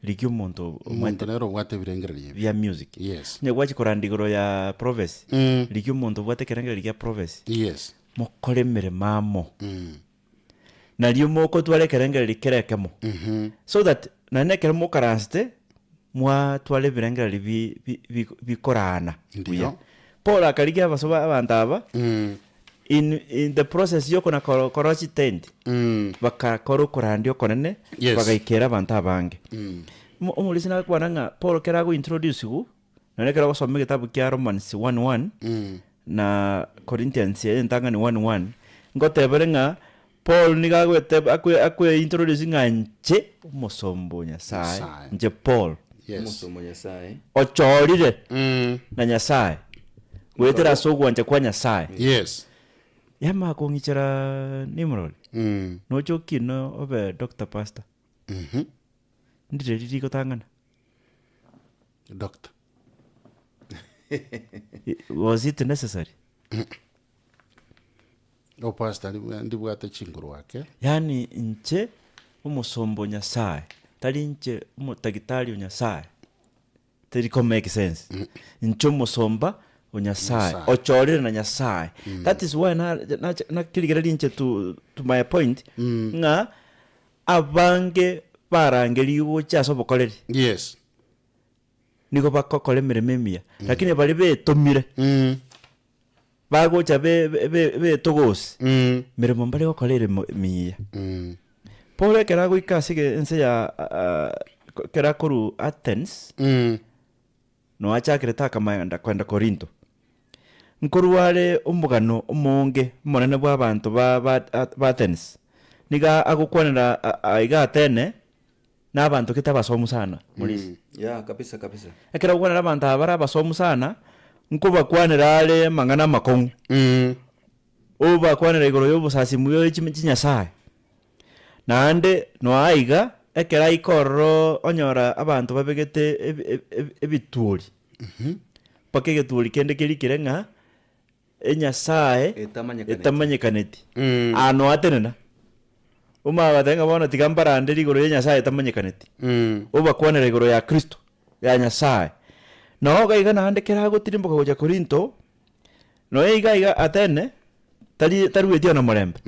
Ligi umuntu nero wate birengereria ya music. Nye kwachi kurandigura ya prophecy. Ligi umuntu wate kerengereria ya prophecy. Mokole mere mamo. Na liyo moko tuwale kerengere kerekemo. So that na nekere mo karanste mwa tuwale birengere bikorana. Ndiyo. Paul akaligia basoba abantaba. In the process yoko na korochi tent. Baka koro korandio konene bagaikera abantaba bange. umulisi na kwa nga Paul kera go introduce gu na kera go some kitabu kya Romans 1:1 na Corinthians ntanga ni 1:1 ngotebere nga Paul niga gwete akwe introduce nga nche musombo Nyasaye nje Paul musombo Nyasaye ochorire na Nyasaye wetera sogwanje kwa Nyasaye yes yama ko ngichara Nimrod no chokino obe Dr. Pastor ndire riri gotangana doctor was it necessary o pastor ndibwate chinguru wake yani nche umusombo Nyasaye tali nche umutagitari Nyasaye tari make sense nche umusomba Nyasaye ochorire na Nyasaye that is why na kiligera nche to my point nga abange barangeliwo chaso bokoreri yes niko bakokole mirememia lakini bali betomire bagocha be togosi miremo mbali gokorere miya Paul kera go ikasige ense ya kera koru Athens no achakire takamanda kwenda Korinto nkuru wale umugano umonge monene bwa abantu ba Athens niga agukwanira aiga Athene n'abantu kitabasomu sana mulisi ya kabisa ekera gukwanira abantu abara basomu sana nkuba kwanira ale mangana makongu oba kwanira igoro y'obusasi muyo Nyasaye nande no aiga ekera ikorro onyora abantu babegete ebituri pakege kende kirikirenga Nyasaye etamanyekaneti ano atenena uma batenga bona tigambara ndiri igoro ya Nyasaye etamanyekaneti oba kwanira igoro ya Kristo ya Nyasaye no gaiga nande kera gotirimboka goja Korinto no iga Atene tari wetio na morembe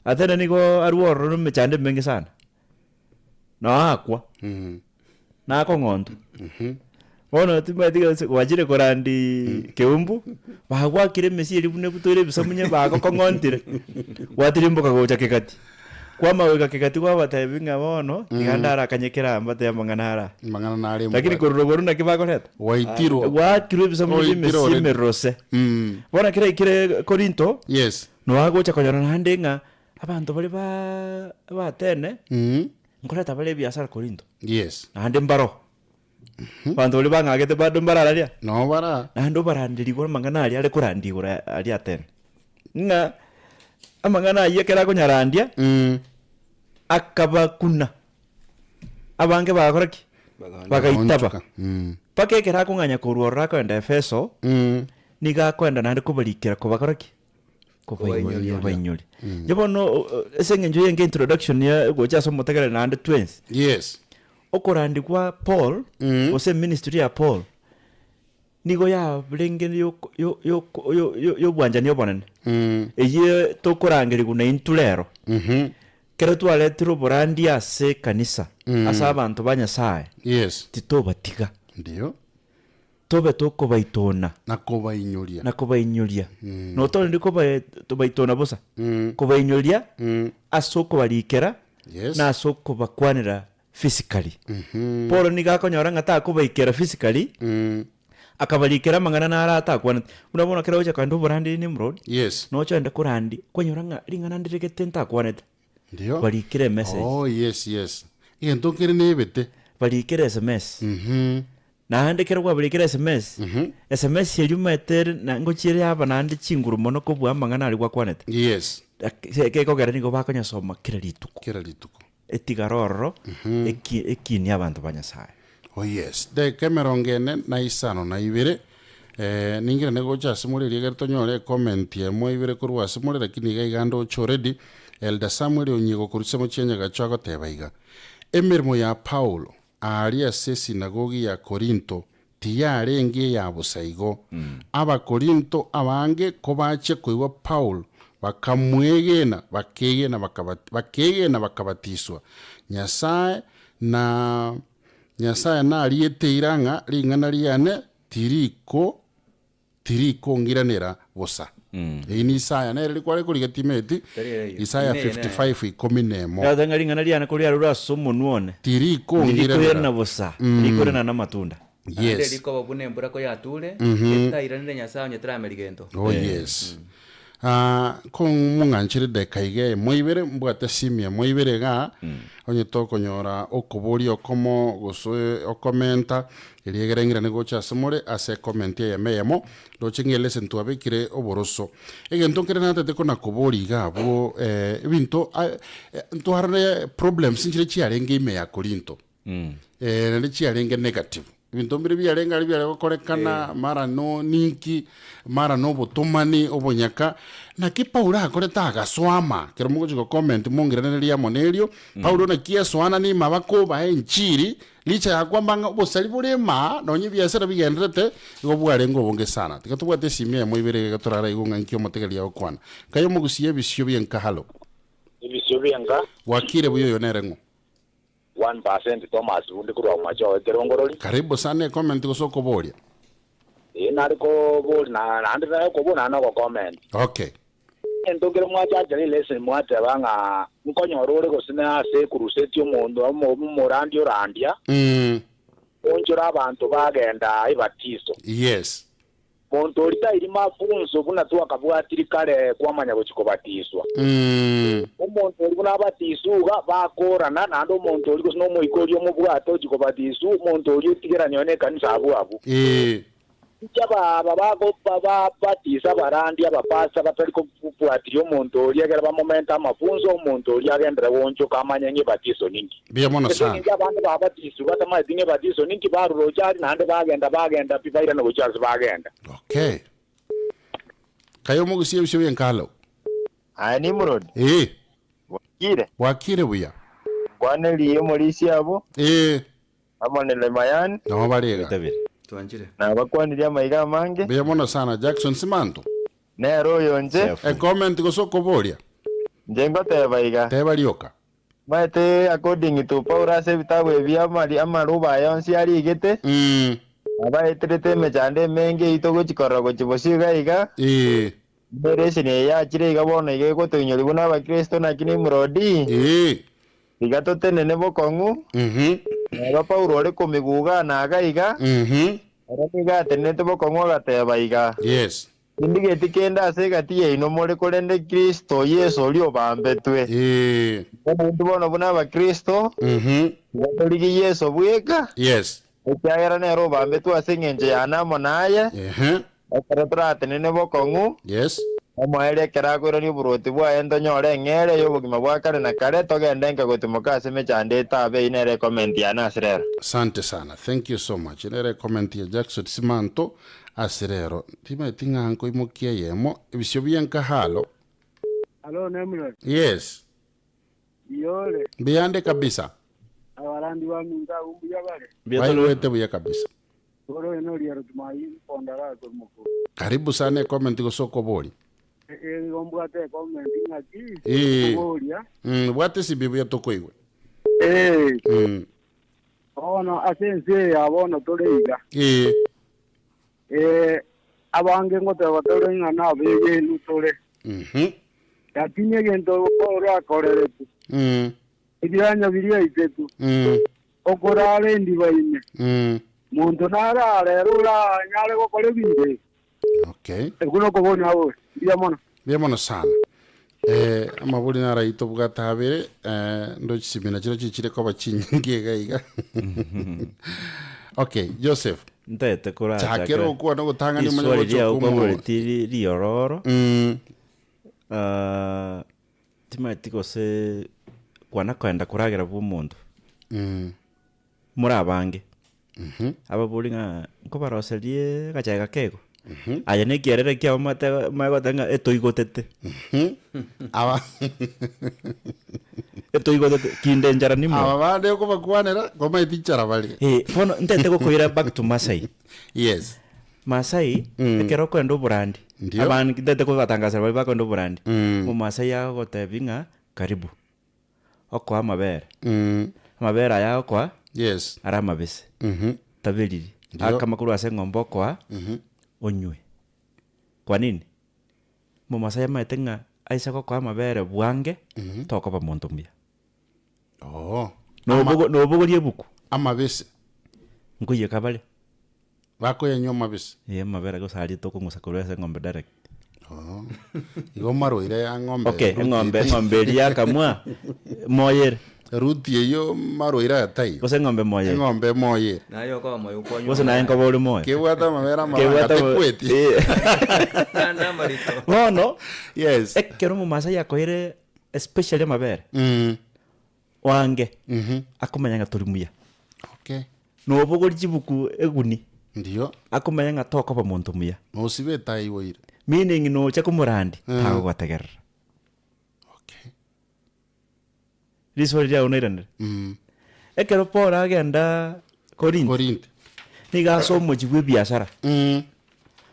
Atene nigo aruoro no mechande mengi sana no akwa na ko ngondo bona timadiga wajire korandi keumbu bagwa kire mesi ribune butore bisamunye bago kongondire watirimboka gocha kekati kwa mawega kekati kwa batayibinga bono igandara kanyekera ambate mangana nare lakini kororo na kibago leta waitiro watiro bisamunye mesi merose bona kire Korinto yes no agocha konyana ndenga abantu bali ba Atene ngoreta bali biasara Korinto yes nande mbaro bantu bali bangagete bado mbarararia no bara nando barandirigwa mangana ali kurandigura ali Atene nga amangana yekera kunyarandia akaba kuna abange bakoraki bagaitaba pakekera kunganya kuruora kwenda Efeso niga kwenda nande kubalikira kubakoraki kubayinyuri jabono esengenjo yenge introduction ya gocha somotegere nande twins yes okorandikwa Paul ose ministry ya Paul nigo ya blenge yo bwanjani obonene eye tokorangeri kuna intulero kero twaletiro borandi ase kanisa asa abantu banyasaye yes titobatika ndio tobe tokobaitona nakobainyoria no to ndiko tobaitona bosa kobainyoria asoko balikera na asoko bakwanira physically Paul niga konyora ngata kubaikera physically akabalikera mangana nara atakwana unabona kera ucha kandu borandi Nimrod yes no chanda kurandi konyora nga ringana ndirekete ntakwana ndio balikere message oh yes ento kire nebete balikere SMS na hande kera kwa balikere SMS yumete na ngochire aba nandi chinguru mono kubwa mangana ali kwa kwanete yes keko gara nigo bakonya soma kira lituko etigaroro ekini abantu banyasaye oh yes de kemerongene na isano na ibere ningira nego cha simule riger tonyore comment ye mo ibere kurwa simule lakini gaigando choredi Elda Samuel onyigo kurusemo chenya gachago tebaiga emirmo ya Paulo aria se sinagogi ya Korinto tiyarenge ya busaigo aba Korinto abange kobache kuiwa Paulo bakamwegena bakegena bakabatiswa Nyasaye na aliete iranga ringana liane tiriko ngiranera bosa ini Isaya nere likwale kuri timeti Isaya 55 11 ya danga lingana liana kuri arura somo nuone tiri ko ngira na bosa liko na matunda yes liko babune mbura ko yatule etaira nire nyasaye nyetra amerigento oh yes ko munganchire de kaige moibere mbwate simia moibere ga onye toko nyora okobori okomo gosoe okomenta iligerengera ne gocha somore ase comment ya meyemo do chingele sentu abekire oboroso egento kere nata te kona kobori ga bo binto to harne problems nchire chiarenge ime ya korinto ne chiarenge negative bintu mbiri byarenga ari byare korekana mara no ninki mara no botomani obonyaka na ki Paulo akoreta agaswama kero mugo comment mungireneria monerio Paulo na kia swana ni mabako ba enchiri licha ya kwamba bosali bulema nonye biasara bigendrete go bwarengo bonge sana tikatubwate simia moibere gatorara igunga nkio motegelia okwana kayo mugusie bisyo byenka halo ibisyo byenka wakire buyo yonerengo 1% Thomas undi kurwa macho terongoroli karibu sana comment gusoko bolia nariko bol na ndira ko bona na ko comment okay entongere mwacha jali lesson mwate banga mkonyorore ko sina ase kuruseti omondo morandi orandia onjora abantu bagenda ibatiso yes monto lita iri mafunzo buna tu akabwatiri kale kwamanya gochikobatiswa omonto uri buna batisuga bakorana nando omonto uri ko no moikorio mubwato chikobatiswa omonto uri tigera nyone kanisa abu Chaba baba batisa barandi abapasa batari ko puatiri omonto uri agera ba momenta mafunzo omonto uri agendera woncho kamanya nge batiso ningi biyamona sana nge abantu babatiso batama dinge batiso ningi baruro cyari nande bagenda pifaira no cyari bagenda okay kayo mugusiye bisho byenkalo ani murod wakire buya kwaneliye muri abo amonele mayani no barega tuanjire na bakwaniriya mayiga mange biyamona sana Jackson Simanto nero yonje comment gosoko bolia njengo tebaiga tebalioka mate according to Paula se bitabu ebya mali amaruba yonsi ari gete abaetrete mejande menge itogo chikorogo chibosiga iga meresi ne ya chire iga bona ige ko tunyori buna ba Kristo na kini murodi iga to tenene bokongu aba Paulo ari komiguga na agaiga aramiga tenete bokongu gateba iga yes indige tikenda ase gatiye ino more kolende Kristo Yesu lyo bambetwe omuntu bono buna ba Kristo gatoligi Yesu bweka yes okyagera nero bambetwe ase ngenje yanamo naye akaratra tenene bokongu yes omoere kerakwiro ni buruti bwa ento nyore ngere yo bugima bwa kare na kare togende nka gutimoka ase mechande tabe ine comment ya nasrero asante sana thank you so much ine comment ya Jackson Simanto asrero tima tinganko imokie yemo ibisyo byenka halo nemro yes yole biyande kabisa abarandi wa minga umbuya bare biyete buya kabisa oro eno liaro tumai pondara to moko karibu sana comment gosoko boli ngombwate comment ngaki bolia bwate sibibu ya tokoiwe ono asense abono toleiga abange ngote batore ngana bege nutore yatinye gento ora korere ibiranya biriya itetu okorale ndibaine muntu nara rerura nyale ko kole binde okay ekuno ko bona abo biyamona sana amabuli nara ito bugatabere ndo chisimina chiro chichire ko bachinyinge gaiga okay Joseph ndete kora chakero ko no gutanga ni manyo cyo ko tiri riororo timatiko se kwana kwenda kuragera bw'umuntu muri abange ababuli nko baroserie gachaga kego aya ne kierere kya mate magotanga etoigotete aba etoigotete kindenjara nimo aba bande ko bakwanera ko maitichara bali fono ndete ko kuira back to Masai yes Masai ekero kwendo brand abantu ndete ko batangaza bali bakwendo brand mu Masai ya gotebinga karibu okwa mabere mabere ya okwa yes arama bese tabeliri akamakuru ase ngombo kwa onywe kwa nini Mumasaya maetenga aisa kwa mabere bwange toko ba muntu mbia. No bogo liebuku. Amabese. Nguye kabale. Bako ya nyoma bese. Mabere go sali toko ngusakurese ngombe direct. Igo maroire ya ngombe. Okay, ngombe lia kamwa. Moyer. Ruti yo maroire ya tai. Kose ngombe moyer. Ngombe moyer. Na yo kwa moyo kwa nyuma. Kose na enko bole moyer. Kiwata mabera mabanga tekweti. Nanda marito. No. Yes. Ekero mumasaya koire especially mabere. Wange. Akumanya nga turimuya. Okay. No bogo libuku eguni. Ndio. Akumanya nga toko ba muntu muya. No sibe tai woire. Meaning no cha kumurandi tago gwategerera. Okay. Liso ria unairana. Ekero pora agenda Korint. Niga so muji we biashara.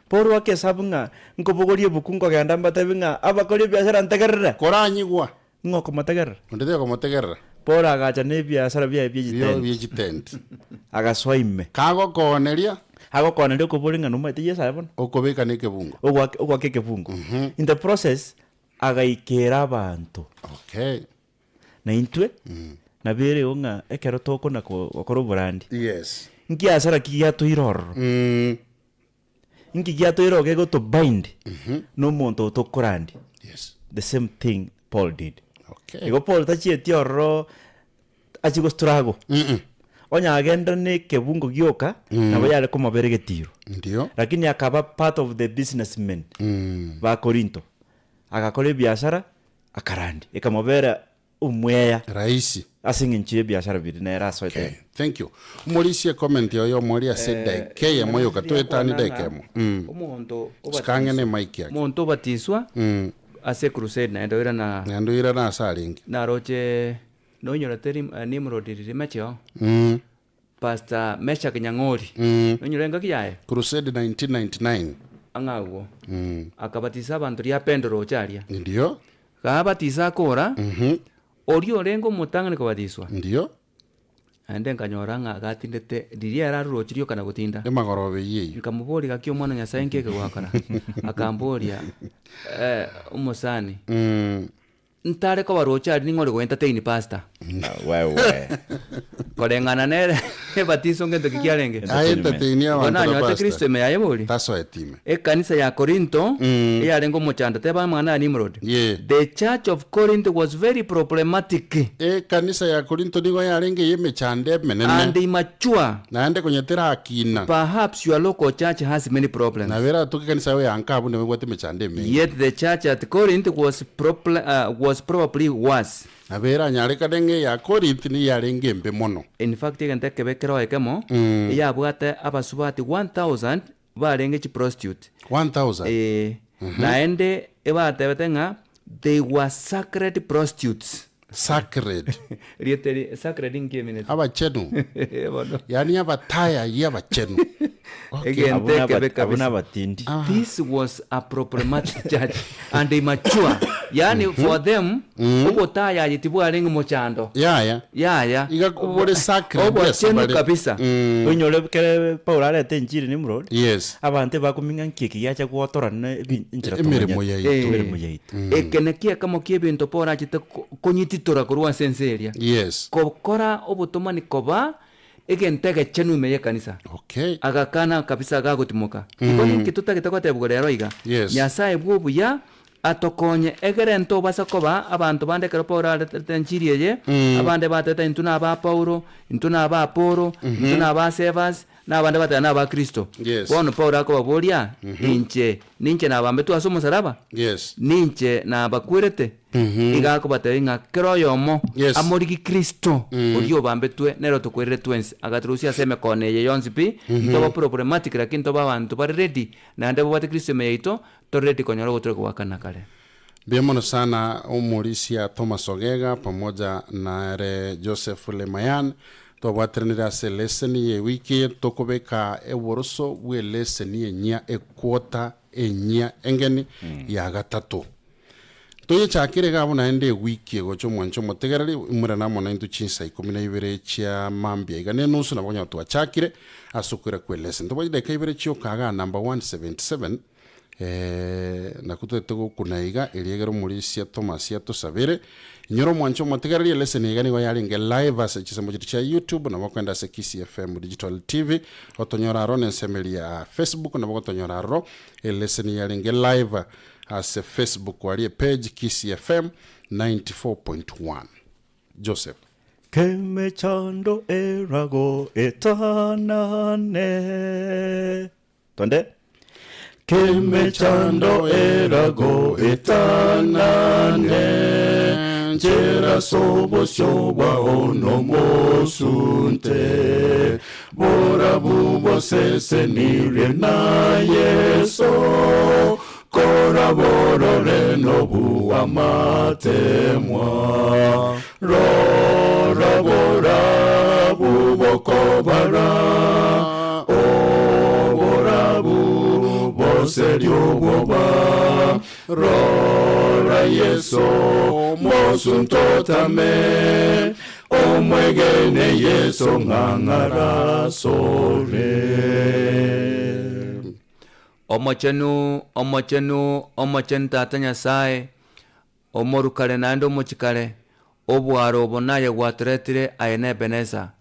Poro wake sabunga nkobogorie buku ngogenda mbatabinga abakorie biashara ntegerera. Koranyigwa. Ngoko mategerera. Ndete ko mategerera. Pora agacha ne biashara bya byejitent. Agaswaime. Kago koneria. Hago koneria ko bolinga no mate yesa yabon. Okobeka ne kebungo. Ogwa kebungo. In the process agaikera abantu. Okay. Na intwe na bere onga ekero toko na ko brand. Yes. Nki asara kiya to iroro. Nki kiya to iroro go to bind. No monto to korandi. Yes. The same thing Paul did. Okay. Ego Paul tachi etioro achigo strago. Onya agenda ne kebungo gioka na bayale ko mabere getiro. Ndio. Lakini akaba part of the businessmen. Ba Korinto. Akakole biashara akarandi. Ekamobera umweya raisi asinginchie biashara bidi na eraso ite. Okay. Thank you. Umulisia comment yo moria said ke moyo katwetani dekemo. Umuntu skangene mike yake. Umuntu batiswa ase crusade na ndoira na asalingi. Na roche no nyora teri Nimrod rimecho. Pastor Mesha Kinyangori. No nyora ngaki yae. Crusade 1999. Angawo. Akabatisa abantu ya pendro charia. Ndio. Kabatisa kora. Orio rengo mutangane ko batiswa. Ndio. Ande kanyoranga gatindete diria raro chirio kana gutinda. Emagorobe yeyo. Nkamubori gakyo mwana nyasaye nkeke gwakana. Akamboria umusani. Ntare ko barocha ari ngore go entertain pastor. Wewe. Kolengana nere batiso ngento kikialenge. Entertain ya wana nyote Kristo me ayeboli. Taso etime. Kanisa ya Korinto ya rengo mochanda teba mwana Nimrod. Yeah. The church of Corinth was very problematic. Kanisa ya Korinto nigo ya renge yeme chande menene. And immature. Na ande konyetera akina. Perhaps your local church has many problems. Na vera tuki kanisa we anka abu ne mwote mechande me. Yet the church at Corinth was probably worse. Na vera nyareka denge ya Corinth ni ya renge mbe mono. In fact yente kebekero ekemo ya bwate abasubati 1000 barenge chi prostitute 1000 na ende ebate betenga they were sacred prostitutes. Sacred. Rieteri sacred ingeme. Abachenu. Yani abataya yabachenu. This was a problematic church and immature. Yani for them ubotaya yitibu arenga mochando. Yeah. Iga kubore sacred. Obachenu kabisa. Unyole kere Paul arete injiri Nimrod. Yes. Abante bakuminga nkiki yacha kuotorana injira to. Emirimo yaitu. Ekenekia kama kiebinto pora chite konyititora kurwa senseria. Yes. Kokora obutomani koba egentege chenu meye kanisa. Okay. Agakana kabisa agagutimuka. Ikoni kituta kitakote bugorero iga. Yes. Nyasaye bwobuya atokonye egerento basakoba abantu bande kero Paul tenchirie ye abande batete intuna ba Paulo intuna ba Apolo intuna ba Sevas na bande batana ba Kristo. Bono Paul akoba bolia ninche na bambe tu asomo saraba. Yes. Ninche na bakwirete igako bateringa kero yomo amorigi Kristo odio bambe tue nero tukwirire twensi agatrusia seme kone ye yonzipi toba problematic lakini toba bantu bari ready na ndebo bate Kristo meito to ready konyoro gotwe kwakana kale. Bienvenido sana Umulisia Thomas Ogega pamoja na Joseph Lemayan. Twabwatranira se leseni ye wiki tokobeka eworoso we leseni enya ekwota enya engeni ya gatatu. Toye chakire gabo na ende wiki gocho mwancho motegerari umura namo na intu chinsa 12 chia mambia igane nusu na bonya twa chakire asukura kwe leseni. Tobajide kaibere chio kaga number 177 na kutete gukunaiga iriegero muri cia Thomas cia tusabire nyoro mwancho matigariri lesson igani go yaringe live ase chisemo cha YouTube na wakwenda se Kisi FM Digital TV otonyora ro nsemeli ya Facebook na wakotonyora ro lesson yaringe live ase Facebook wali page Kisi FM 94.1 Joseph Kemechando erago etanane Tonde Kemechando erago etanane Chera sobo shoba ono mosunte Bora bubo sese nire na yeso Kora boro reno bua matemwa Rora bora bubo kobara O bora bubo serio boba Rora yeso mosunto tame O mwegene yeso ngangara sore omochenu tata Nyasaye omorukare naende omochikare obwaro obo naye gwaturetire aye Ebeneza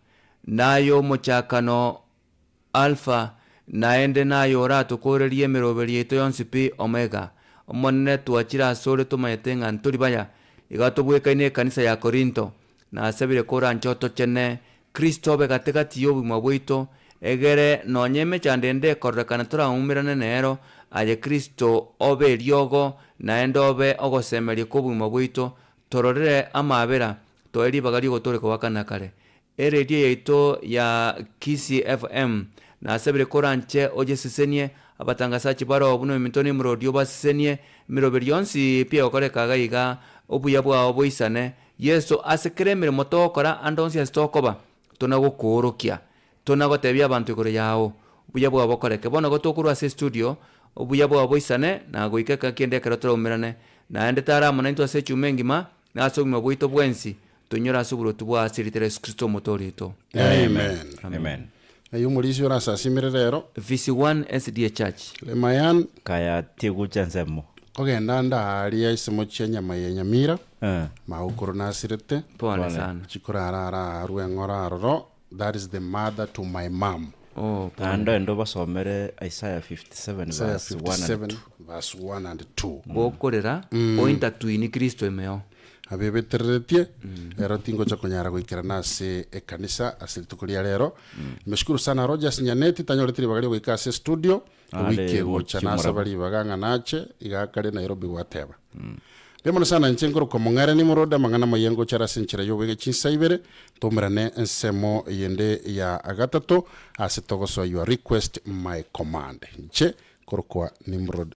nayo omochakano Alpha naende nayo oratukorerie emeroberi yaito yonsi pi Omega omonene twachire asore tumayete ng'a nturi baya iga tobwekaine ekanisa ya Korinto nasebire korancho tochene Kristo obe gatigati y'obogima bwaito egere nonye emechando ende ekorekana toraumirane nero aye Kristo obe eriogo naende obe ogosemeria kobogima bwaito tororere amabera toeribaga rigotoreka wakana kare eredio yaito ya Kisi FM nasebire koranche ojesesenie abatangasachi baro buno emitoni murodio basesenie miroberi yonsi pia okorekaga iga obuya bwao boisane Yesu asekere emirimo tokora andonsi asitokoba tonagokorokia tonagotebia abantu igoro yao obuya bwao bokoreke bono gotokorwa ase studio obuya bwao boisane na goikeka kende kero toraumirane naende taramo nainto ase chume ngima nase obogima bwaito bwensi tonyora ase oburotu bwa asiritere Yesu Kristo omotorito. Amen. Ayo mulisi ora sasimire rero VC1 SDA Church le mayan kaya tigucha nsemo ogenda ndari isimo nyama ya Nyamira maukuru nasirete pole sana chikurara ruengora ro that is the mother to my mom. Ando basomere Isaiah 57 verse 1 and 2 bokorera ointa tuini Kristo emeo abebeteretie ero tingo cha konyara goikera nase ekanisa asitukulia rero nimeshukuru sana Rogers Nyaneti tanyoretiri bagali goika ase studio wiki gocha nasa bali baganga nache igakare Nairobi wateba Bemona sana nchenkoro komongare ni muroda mangana mayengo chara sinchira yobege chinsaibere tomerane ensemo yende ya agatato asitogoso your request my command nche korokwa ni muroda